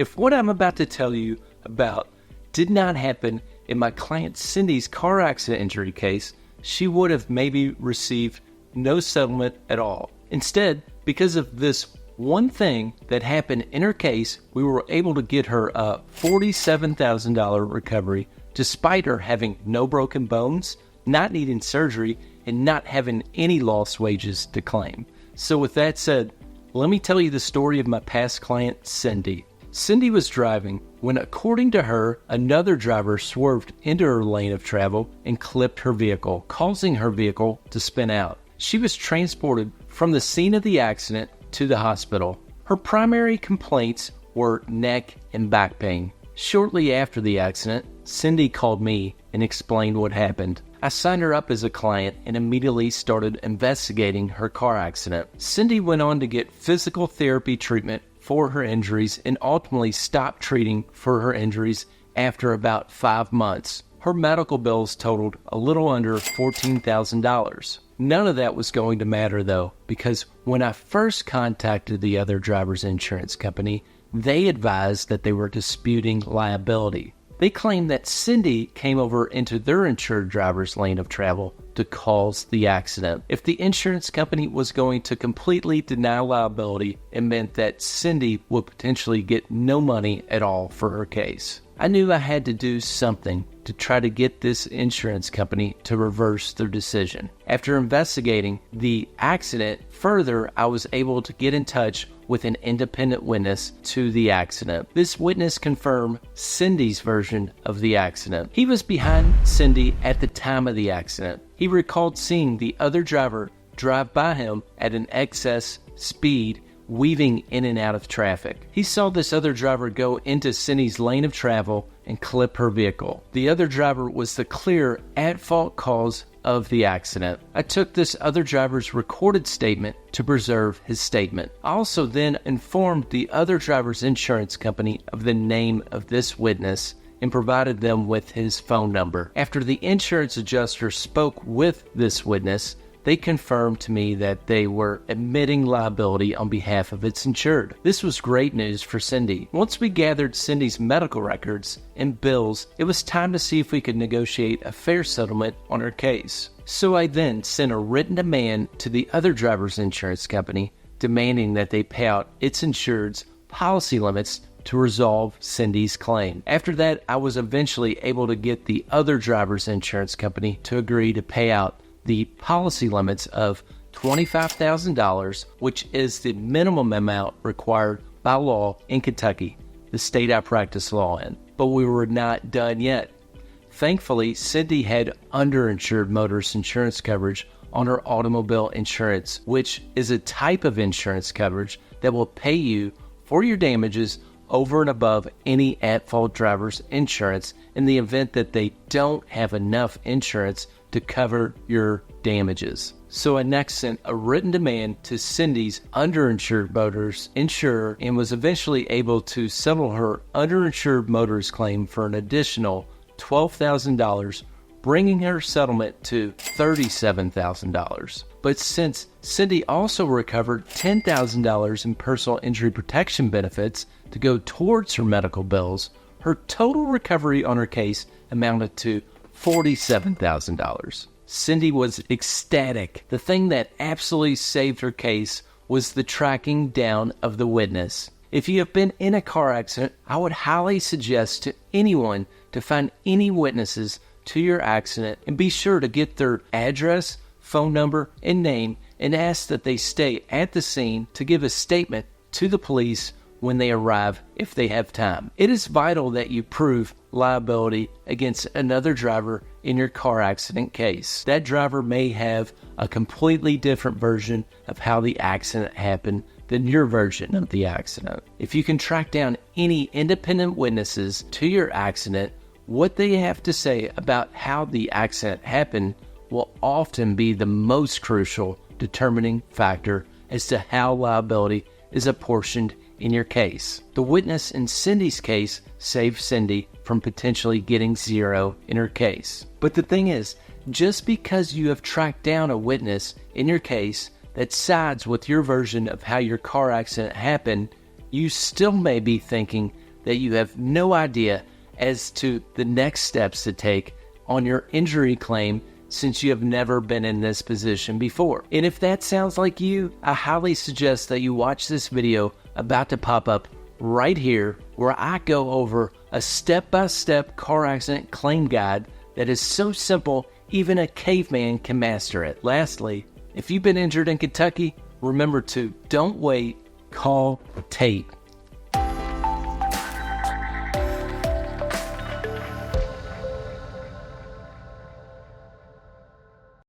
If what I'm about to tell you about did not happen in my client Cindy's car accident injury case, she would have maybe received no settlement at all. Instead, because of this one thing that happened in her case, we were able to get her a $47,000 recovery despite her having no broken bones, not needing surgery, and not having any lost wages to claim. So with that said, let me tell you the story of my past client, Cindy. Cindy was driving when, according to her, another driver swerved into her lane of travel and clipped her vehicle, causing her vehicle to spin out. She was transported from the scene of the accident to the hospital. Her primary complaints were neck and back pain. Shortly after the accident, Cindy called me and explained what happened. I signed her up as a client and immediately started investigating her car accident. Cindy went on to get physical therapy treatment for her injuries and ultimately stopped treating for her injuries after about 5 months. Her medical bills totaled a little under $14,000. None of that was going to matter though, because when I first contacted the other driver's insurance company, they advised that they were disputing liability. They claimed that Cindy came over into their insured driver's lane of travel to cause the accident. If the insurance company was going to completely deny liability, it meant that Cindy would potentially get no money at all for her case. I knew I had to do something to try to get this insurance company to reverse their decision. After investigating the accident further, I was able to get in touch with an independent witness to the accident. This witness confirmed Cindy's version of the accident. He was behind Cindy at the time of the accident. He recalled seeing the other driver drive by him at an excess speed, weaving in and out of traffic. He saw this other driver go into Cindy's lane of travel and clip her vehicle. The other driver was the clear at-fault cause of the accident. I took this other driver's recorded statement to preserve his statement. I also then informed the other driver's insurance company of the name of this witness and provided them with his phone number. After the insurance adjuster spoke with this witness, they confirmed to me that they were admitting liability on behalf of its insured. This was great news for Cindy. Once we gathered Cindy's medical records and bills, it was time to see if we could negotiate a fair settlement on her case. So I then sent a written demand to the other driver's insurance company, demanding that they pay out its insured's policy limits to resolve Cindy's claim. After that, I was eventually able to get the other driver's insurance company to agree to pay out the policy limits of $25,000, which is the minimum amount required by law in Kentucky, the state I practice law in. But we were not done yet. Thankfully, Cindy had underinsured motorist insurance coverage on her automobile insurance, which is a type of insurance coverage that will pay you for your damages over and above any at-fault driver's insurance in the event that they don't have enough insurance to cover your damages. So I next sent a written demand to Cindy's underinsured motorist insurer and was eventually able to settle her underinsured motorist claim for an additional $12,000, bringing her settlement to $37,000. But since Cindy also recovered $10,000 in personal injury protection benefits to go towards her medical bills, her total recovery on her case amounted to $47,000. Cindy was ecstatic. The thing that absolutely saved her case was the tracking down of the witness. If you have been in a car accident, I would highly suggest to anyone to find any witnesses to your accident and be sure to get their address, phone number, and name and ask that they stay at the scene to give a statement to the police when they arrive if they have time. It is vital that you prove liability against another driver in your car accident case. That driver may have a completely different version of how the accident happened than your version of the accident. If you can track down any independent witnesses to your accident, what they have to say about how the accident happened will often be the most crucial determining factor as to how liability is apportioned in your case. The witness in Cindy's case saved Cindy from potentially getting zero in her case. But the thing is, just because you have tracked down a witness in your case that sides with your version of how your car accident happened, you still may be thinking that you have no idea as to the next steps to take on your injury claim since you have never been in this position before. And if that sounds like you, I highly suggest that you watch this video about to pop up right here, where I go over a step-by-step car accident claim guide that is so simple even a caveman can master it. Lastly, if you've been injured in Kentucky, remember to don't wait, call Tate.